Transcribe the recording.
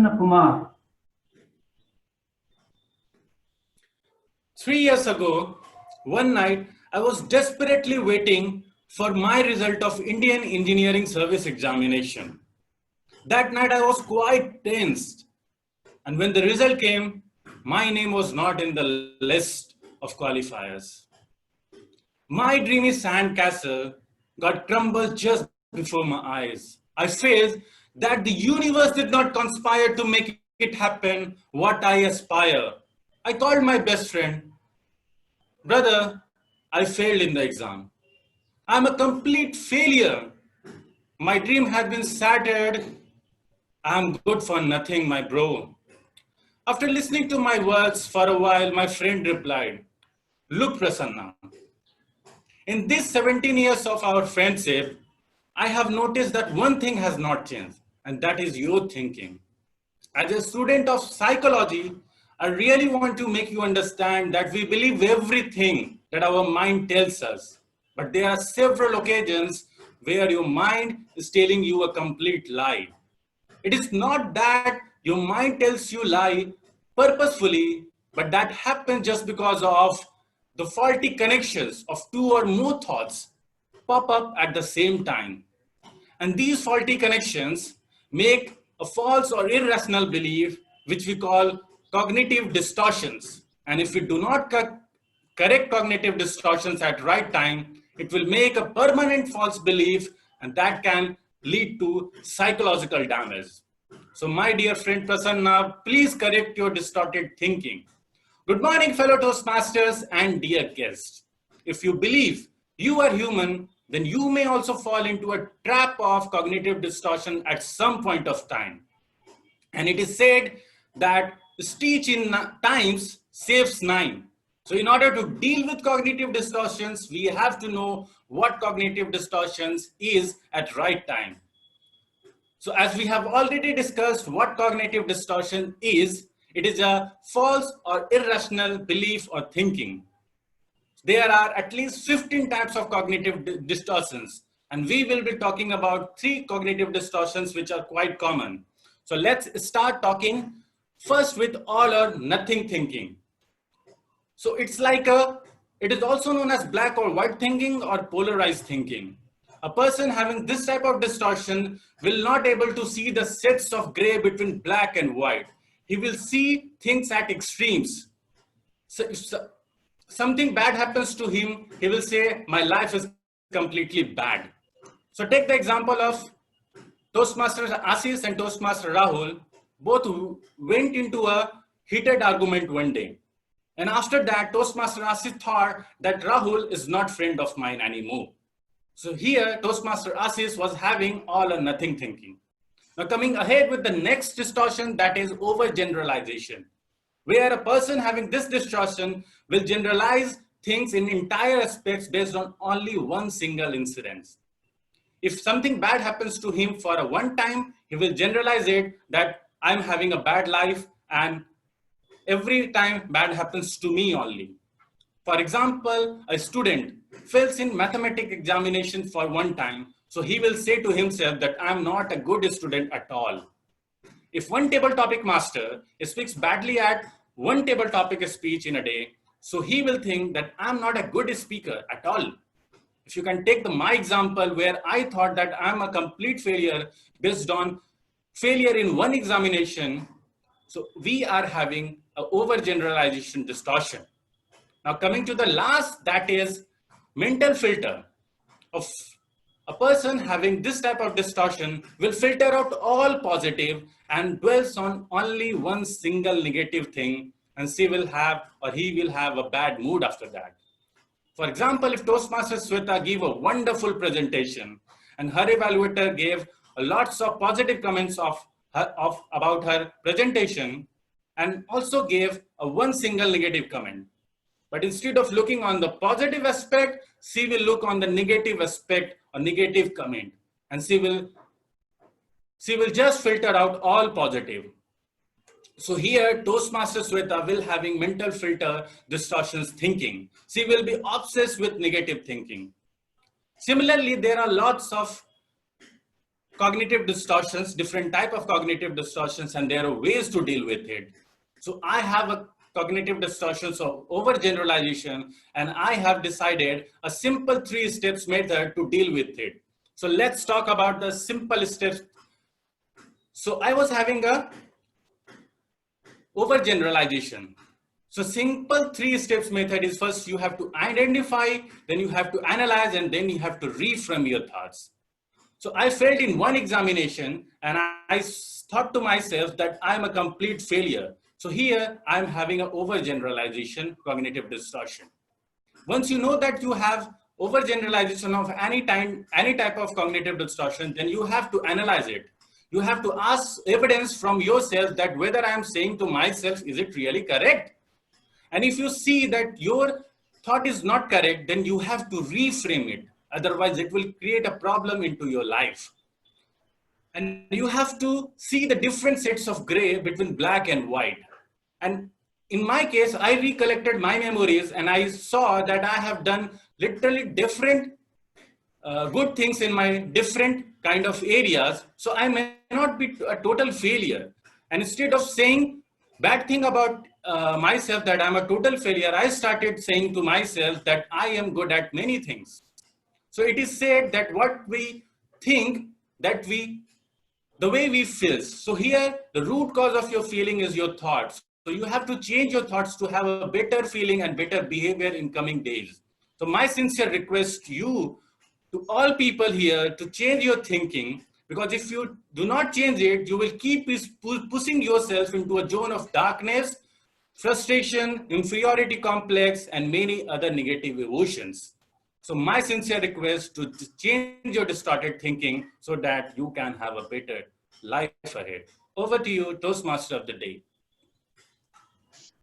Prasanna Kumar. 3 years ago, one night, I was desperately waiting for my result of Indian Engineering Service examination. That night I was quite tensed. And when the result came, my name was not in the list of qualifiers. My dreamy sandcastle got crumbled just before my eyes. I felt that the universe did not conspire to make it happen what I aspire. I called my best friend. Brother, I failed in the exam. I'm a complete failure. My dream has been shattered. I'm good for nothing, my bro. After listening to my words for a while, my friend replied, Look, Prasanna, in these 17 years of our friendship, I have noticed that one thing has not changed, and that is your thinking. As a student of psychology, I really want to make you understand that we believe everything that our mind tells us. But there are several occasions where your mind is telling you a complete lie. It is not that your mind tells you lie purposefully, but that happens just because of the faulty connections of two or more thoughts pop up at the same time. And these faulty connections make a false or irrational belief, which we call cognitive distortions. And if we do not correct cognitive distortions at right time, it will make a permanent false belief, and that can lead to psychological damage. So my dear friend Prasanna, please correct your distorted thinking. Good morning, fellow Toastmasters and dear guests. If you believe you are human, then you may also fall into a trap of cognitive distortion at some point of time. And it is said that stitch in times saves nine. So in order to deal with cognitive distortions, we have to know what cognitive distortions is at right time. So as we have already discussed what cognitive distortion is, it is a false or irrational belief or thinking. There are at least 15 types of cognitive distortions, and we will be talking about 3 cognitive distortions which are quite common. So let's start talking first with all or nothing thinking. So it is also known as black or white thinking or polarized thinking. A person having this type of distortion will not able to see the shades of gray between black and white. He will see things at extremes. So if something bad happens to him, he will say, my life is completely bad. So take the example of Toastmaster Ashish and Toastmaster Rahul. Both went into a heated argument one day. And after that, Toastmaster Ashish thought that Rahul is not friend of mine anymore. So here, Toastmaster Ashish was having all or nothing thinking. Now coming ahead with the next distortion, that is overgeneralization, where a person having this distortion will generalize things in entire aspects based on only one single incident. If something bad happens to him for a one time, he will generalize it that I'm having a bad life and every time bad happens to me only. For example, a student fails in mathematics examination for one time, so he will say to himself that I'm not a good student at all. If one table topic master speaks badly at one table topic speech in a day, so he will think that I'm not a good speaker at all. If you can take my example where I thought that I'm a complete failure based on failure in one examination, so we are having an overgeneralization distortion. Now coming to the last, that is mental filter. Of a person having this type of distortion will filter out all positive and dwells on only one single negative thing, and he will have a bad mood after that. For example, if Toastmaster Sweta gave a wonderful presentation and her evaluator gave lots of positive comments about her presentation and also gave a one single negative comment. But instead of looking on the positive aspect, she will look on the negative aspect or negative comment, and she will just filter out all positive. So here, Toastmaster Sweta will having mental filter distortions thinking. She will be obsessed with negative thinking. Similarly, there are lots of cognitive distortions, different type of cognitive distortions, and there are ways to deal with it. So I have a cognitive distortions of overgeneralization, and I have decided a simple 3 steps method to deal with it. So let's talk about the simple steps. So I was having a overgeneralization. So simple 3 steps method is, first you have to identify, then you have to analyze, and then you have to reframe your thoughts. So I failed in one examination, and I thought to myself that I'm a complete failure. So here I'm having an overgeneralization cognitive distortion. Once you know that you have overgeneralization of any type of cognitive distortion, then you have to analyze it. You have to ask evidence from yourself that whether I am saying to myself, is it really correct? And if you see that your thought is not correct, then you have to reframe it. Otherwise, it will create a problem into your life. And you have to see the different shades of gray between black and white. And in my case, I recollected my memories and I saw that I have done literally different good things in my different kind of areas. So I may not be a total failure. And instead of saying bad thing about myself that I'm a total failure, I started saying to myself that I am good at many things. So it is said that what we think, that the way we feel. So here, the root cause of your feeling is your thoughts. So you have to change your thoughts to have a better feeling and better behavior in coming days. So my sincere request to you, to all people here, to change your thinking, because if you do not change it, you will keep pushing yourself into a zone of darkness, frustration, inferiority complex, and many other negative emotions. So my sincere request to change your distorted thinking so that you can have a better life ahead. Over to you, Toastmaster of the day.